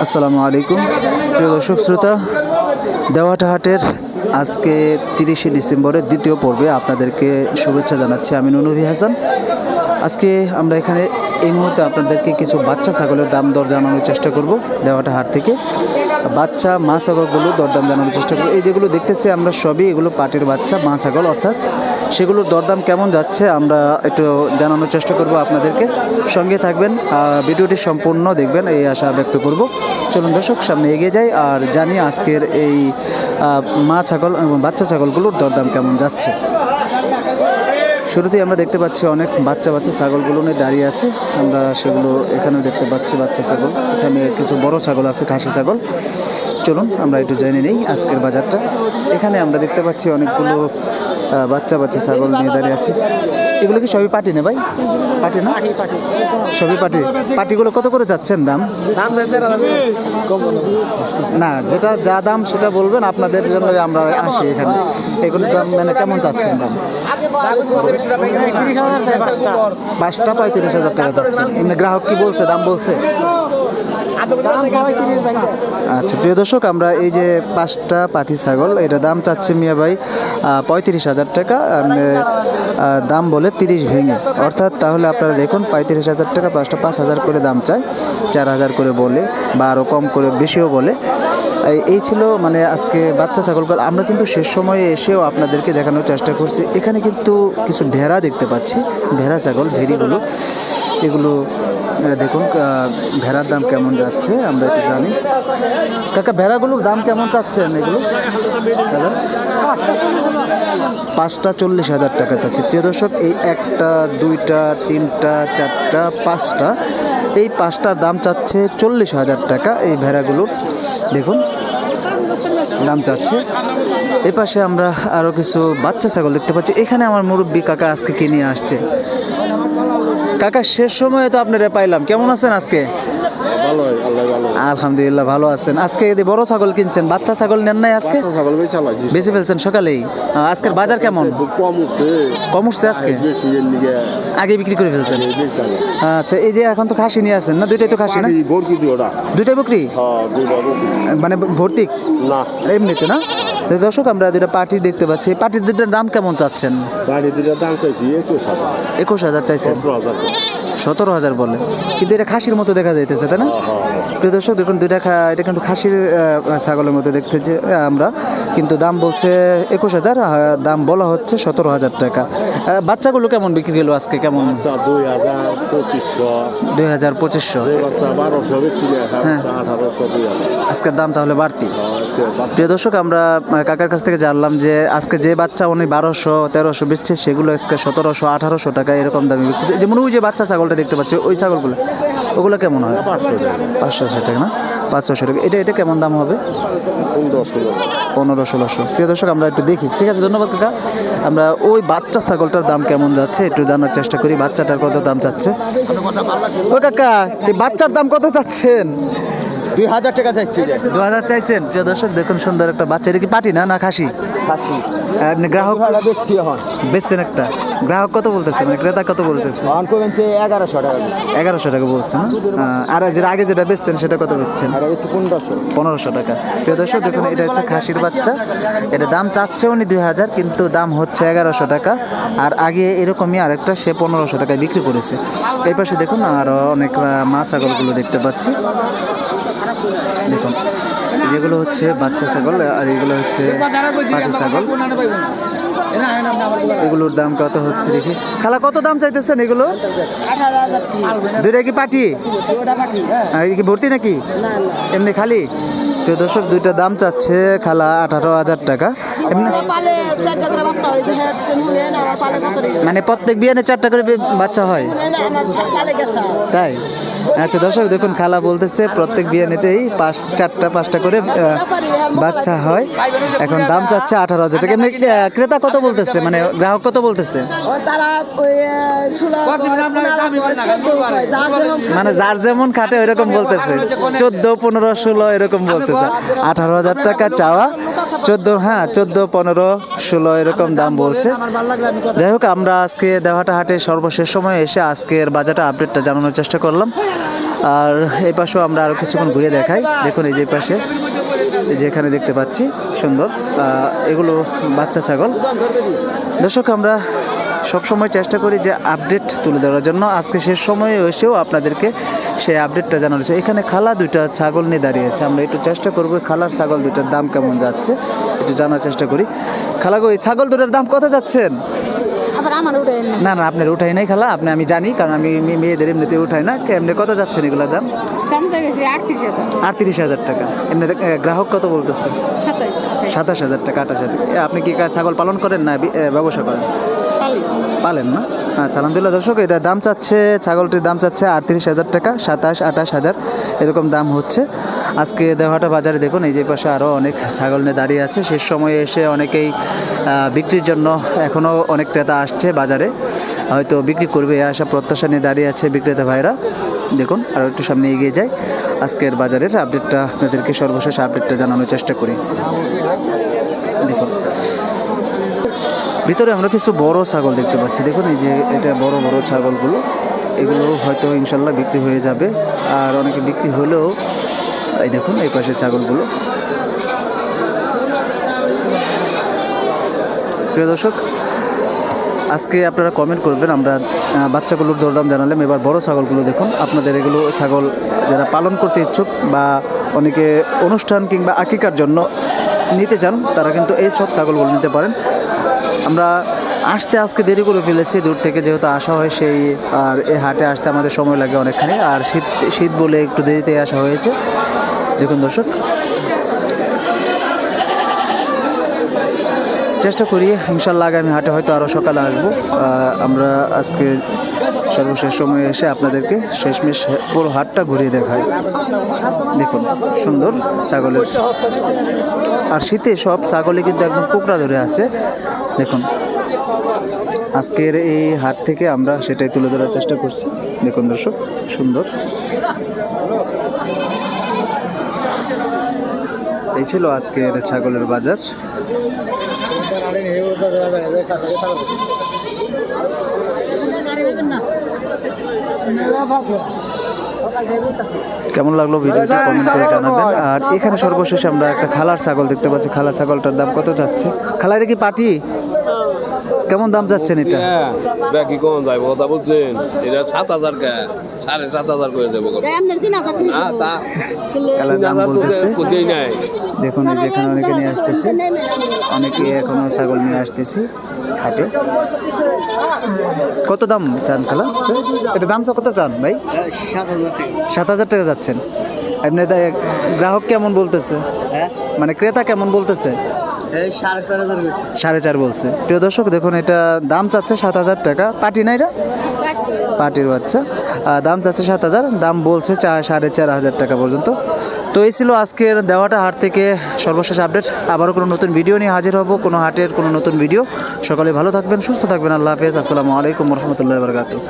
আসসালামু আলাইকুম প্রিয় দর্শক শ্রোতা, দেওয়াটা হাটের আজকে 30শে ডিসেম্বরের দ্বিতীয় পর্বে আপনাদেরকে শুভেচ্ছা জানাচ্ছি। আমি নুনভি হাসান। আজকে আমরা এখানে এই মুহূর্তে আপনাদেরকে কিছু বাচ্চা ছাগলের দাম দর জানানোর চেষ্টা করব। দেওয়াটা হাট থেকে বাচ্চা মা ছাগলগুলো দরদাম জানানোর চেষ্টা করব। এই যেগুলো দেখতেছি আমরা সবই এগুলো পাটির বাচ্চা মা ছাগল, অর্থাৎ সেগুলোর দরদাম কেমন যাচ্ছে আমরা একটু জানানোর চেষ্টা করব আপনাদেরকে। সঙ্গে থাকবেন, ভিডিওটি সম্পূর্ণ দেখবেন এই আশা ব্যক্ত করব। চলুন দর্শক, সামনে এগিয়ে যাই আর জানি আজকের এই মা ছাগল এবং বাচ্চা ছাগলগুলোর দরদাম কেমন যাচ্ছে। শুরুতেই আমরা দেখতে পাচ্ছি অনেক বাচ্চা ছাগলগুলো নিয়ে দাঁড়িয়ে আছে। আমরা সেগুলো এখানেও দেখতে পাচ্ছি বাচ্চা ছাগল, এখানে কিছু বড় ছাগল আছে, খাসি ছাগল। চলুন আমরা একটু জেনে নেই আজকের বাজারটা। এখানে আমরা দেখতে পাচ্ছি অনেকগুলো বাচ্চা ছাগল নিয়ে দাঁড়িয়ে আছে। এগুলো কি সবই পাটি না ভাই? পাটি না, সবই পাটি। পাটিগুলো কত করে যাচ্ছেন দাম? না, যেটা যা দাম সেটা বলবেন, আপনাদের জন্য আমরা আসি এখানে। এগুলোর দাম মানে কেমন যাচ্ছেন দাম? 5টা 35,000 টাকা যাচ্ছে। এমনি গ্রাহক কি বলছে, দাম বলছে? আচ্ছা প্রিয় দর্শক, আমরা এই যে 5টা পাটি ছাগল, এটা দাম চাচ্ছে মিয়া ভাই 35,000 টাকা। দাম বলে 30 ভেঙে, অর্থাৎ তাহলে আপনারা দেখুন 35,000 টাকা, 5টা 5,000 করে দাম চায়, 4,000 করে বলে বা আরও কম করে বেশিও বলে। এই ছিল মানে আজকে বাচ্চা ছাগলগুলো। আমরা কিন্তু শেষ সময়ে এসেও আপনাদেরকে দেখানোর চেষ্টা করছি। এখানে কিন্তু কিছু ভেড়া দেখতে পাচ্ছি, ভেড়া ছাগল, ভেড়িগুলো এগুলো দেখুন ভেড়ার দাম কেমন যাচ্ছে আমরা একটু জানি। কাকা, ভেড়াগুলোর দাম কেমন চাচ্ছেন এগুলো? 5টা 40,000 টাকা চাচ্ছে। প্রিয় দর্শক, এই 1টা 2টা 3টা 4টা 5টা, এই 5টার দাম চাচ্ছে 40,000 টাকা। এই ভেড়াগুলোর দেখুন দাম চাচ্ছে। এ পাশে আমরা আরও কিছু বাচ্চা ছাগল দেখতে পাচ্ছি। এখানে আমার মুরব্বী কাকা আজকে কিনে আসছে। কাকা, শেষ সময়ে তো আপনারা পাইলাম, কেমন আছেন আজকে? আলহামদুলিল্লাহ ভালো আছেন। আজকে বড় ছাগল কিনছেন, বাচ্চা ছাগল নেন নাই আজকে? বেশি ফেলছেন সকালেই। আজকের বাজার কেমন? কম উঠছে আজকে, আগে বিক্রি করে ফেলছেন। আচ্ছা, এই যে এখন তো খাসি নিয়ে আসেন না? দুইটাই তো খাসি না? দুইটাই বকরি মানে ভর্তি না, এমনিতে না? দর্শক, আমরা দুটা পাটি দেখতে পাচ্ছি। পাটির দুটার দাম কেমন চাচ্ছেন? 21,000 চাইছেন, 17,000 বলে, কিন্তু এটা খাসির মতো দেখা যাইতেছে, তাই না? প্রিয় দর্শক দেখুন, এটা কিন্তু খাসির ছাগলের মতো দেখতেছে আমরা, কিন্তু দাম বলছে 21,000, দাম বলা হচ্ছে 17,000 টাকা। বাচ্চাগুলো কেমন বিক্রি গেল আজকে? কেমন? 2,000-2500। হ্যাঁ, আজকের দাম তাহলে বাড়তি। প্রিয় দর্শক, আমরা কাকার কাছ থেকে জানলাম যে আজকে যে বাচ্চা উনি 1200-1300 বেচছে, সেগুলো আজকে 1700-1800 টাকা এরকম দামে বিক্রি। যেমন ওই যে বাচ্চা ছাগলটা দেখতে পাচ্ছি, ওই ছাগলগুলো ওগুলো কেমন হয়? 500 টাকা না? 500 টাকা। এটা কেমন দাম হবে? 1500-1600। প্রিয় দর্শক, আমরা একটু দেখি। ঠিক আছে, ধন্যবাদ কাকা। আমরা ওই বাচ্চা ছাগলটার দাম কেমন যাচ্ছে একটু জানার চেষ্টা করি। বাচ্চাটার কত দাম চাচ্ছে? ও কাকা, এই বাচ্চার দাম কত চাচ্ছেন? 2,000 টাকা চাইছি। 2,000 চাইছেন। প্রিয় দর্শক দেখুন, সুন্দর একটা বাচ্চা। এটা কি পাটি না খাসি? খাসি। আপনি গ্রাহক দেখছি এখন বেচছেন একটা, গ্রাহক কত বলতেছে, মানে ক্রেতা কত বলতেছে? 1100 টাকা। 1100 টাকা বলছেন। আর আগে যেটা বেচছেন সেটা কত বেচছেন? 1500 টাকা। প্রিয় দর্শক দেখুন, এটা হচ্ছে খাসির বাচ্চা। এটা দাম চাচ্ছে উনি 2,000, কিন্তু দাম হচ্ছে 1100 টাকা। আর আগে এরকমই আরেকটা সে 1500 টাকায় বিক্রি করেছে। এই পাশে দেখুন আরও অনেক মা ছাগলগুলো দেখতে পাচ্ছি। দেখুন, যেগুলো হচ্ছে বাচ্চা ছাগল আর এগুলো হচ্ছে পাটি ছাগল। এগুলোর দাম কত হচ্ছে দেখি। খালা, কত দাম চাইতেছেন এগুলো? দুইটা কি পাটি? কি ভর্তি নাকি এমনি খালি? প্রিয় দর্শক, দুইটা দাম চাচ্ছে খালা 18,000 টাকা। এমনি মানে প্রত্যেক বিয়ানে 4টা করে বাচ্চা হয়, তাই? আচ্ছা দর্শক দেখুন, খালা বলতেছে প্রত্যেক বিয়ানেতেই 4টা-5টা করে বাচ্চা হয়। এখন দাম চাচ্ছে 18,000 টাকা। এমনি ক্রেতা কত বলতেছে, মানে গ্রাহক কত বলতেছে? মানে যার যেমন খাটে ওইরকম বলতেছে, 14, 15, 16 এরকম বলতেছে। 18,000 টাকা চাওয়া, 14, 15, 16 এরকম দাম বলছে। যাই হোক, আমরা আজকে দেওয়াটা হাটে সর্বশেষ সময় এসে আজকের বাজারটা আপডেটটা জানানোর চেষ্টা করলাম। আর এই পাশেও আমরা আরও কিছুক্ষণ ঘুরে দেখাই। দেখুন এই যে পাশে এই যে এখানে দেখতে পাচ্ছি সুন্দর এগুলো বাচ্চা ছাগল। দর্শক আমরা সবসময় চেষ্টা করি যে আপডেট তুলে ধরার জন্য। আজকে শেষ সময়ে এসেও আপনাদেরকে সেই আপডেটটা জানানো হয়েছে। এখানে খালা দুইটা ছাগল নিয়ে দাঁড়িয়েছে, আমরা একটু চেষ্টা করব খালার ছাগল দুটার দাম কেমন যাচ্ছে একটু জানার চেষ্টা করি। খালা গো, এই ছাগল দুটার দাম কত যাচ্ছেন? আবার আমার উঠে না না, আপনার উঠাই নাই খালা, আমি জানি, কারণ আমি মেয়েদের এমনিতে উঠাই না। এমনি কত যাচ্ছেন এগুলোর দাম? চামচা গেছে 38,000 38,000 টাকা। এমনি গ্রাহক কত বলতেছে? 27,000 টাকা, 28,000 টাকা। আপনি কি ছাগল পালন করেন না ব্যবসা করেন? পালেন না? আচ্ছা, আলহামদুলিল্লাহ। দর্শক এটা দাম চাচ্ছে, ছাগলটির দাম চাচ্ছে 38,000 টাকা, 27-28,000 এরকম দাম হচ্ছে। আজকে দেওহাটা বাজারে দেখুন এই যে পাশে আরও অনেক ছাগল নিয়ে দাঁড়িয়ে আছে। শেষ সময়ে এসে অনেকেই বিক্রির জন্য এখনও অনেক ক্রেতা আসছে বাজারে, হয়তো বিক্রি করবে এই আশা প্রত্যাশা নিয়ে দাঁড়িয়ে আছে বিক্রেতা ভাইরা। দেখুন আরও একটু সামনে এগিয়ে যাই, আজকের বাজারের আপডেটটা আপনাদেরকে সর্বশেষ আপডেটটা জানানোর চেষ্টা করি। দেখুন ভিতরে আমরা কিছু বড় ছাগল দেখতে পাচ্ছি। দেখুন এই যে এটা বড় বড় ছাগলগুলো, এগুলো হয়তো ইনশাল্লাহ বিক্রি হয়ে যাবে। আর অনেকে বিক্রি হলেও এই দেখুন এই পাশের ছাগলগুলো। প্রিয় দর্শক, আজকে আপনারা কমেন্ট করবেন, আমরা বাচ্চাগুলোর দরদাম জানালাম। এবার বড় ছাগলগুলো দেখুন। আপনাদের এগুলো ছাগল যারা পালন করতে ইচ্ছুক বা অনেকে অনুষ্ঠান কিংবা আকিকার জন্য নিতে চান, তারা কিন্তু এই সব ছাগলগুলো নিতে পারেন। আমরা আসতে আজকে দেরি করে ফেলেছি, দূর থেকে যেহেতু আসা হয় সেই, আর এই হাটে আসতে আমাদের সময় লাগে অনেকখানি, আর শীত বলে একটু দেরিতে আসা হয়েছে। দেখুন দর্শক, চেষ্টা করি ইনশাল্লাহ আগামী হাটে হয়তো আরও সকালে আসবো। আমরা আজকে সর্বশেষ সময়ে এসে আপনাদেরকে শেষমেশ পুরো হাটটা ঘুরিয়ে দেখাই। দেখুন সুন্দর ছাগলের, আর শীতে সব ছাগলে কিন্তু একদম কোকড়া ধরে আছে। দেখুন আজকের এই হাট থেকে আমরা সেটাই তুলে ধরার চেষ্টা করছি। দেখুন দর্শক সুন্দর, এই ছিল আজকের ছাগলের বাজার। কেমন লাগলো ভিডিওটি কমেন্ট করে জানাবেন। আর এখানে সর্বশেষ আমরা একটা খালার ছাগল দেখতে পাচ্ছি। খালা ছাগলটার দাম কত যাচ্ছে? খালা এটা কি পাটি? কেমন দাম যাচ্ছেন এটা? কি কোন যাইব কথা বলছেন? এটা 7,000 কে 7,500 করে দেবো। খালার দাম বলতেছে। নাই দেখুন এই যেখানে অনেকে নিয়ে আসতেছে, অনেকে এখনো ছাগল নিয়ে আসতেছি হাটে। কত দাম চান খালা? এটা দাম কত চান ভাই? 7,000 টাকা যাচ্ছেন। এমনি গ্রাহক কেমন বলতেছে? মানে ক্রেতা কেমন বলতেছে? 4,500 বলছে। প্রিয় দর্শক দেখুন, এটা দাম চাচ্ছে 7,000 টাকা। পাটি না এটা? পাটির বাচ্চা। দাম চাচ্ছে 7,000, দাম বলছে 4,500 টাকা পর্যন্ত। তো এই ছিল আজকের দেওয়াটা হাট থেকে সর্বশেষ আপডেট। আবারও কোনো নতুন ভিডিও নিয়ে হাজির হব, কোনো হাটের কোনো নতুন ভিডিও। সকালে ভালো থাকবেন, সুস্থ থাকবেন। আল্লাহ হাফেজ। আসসালামু আলাইকুম রহমতুল্লাহি ওয়া বারাকাতুহু।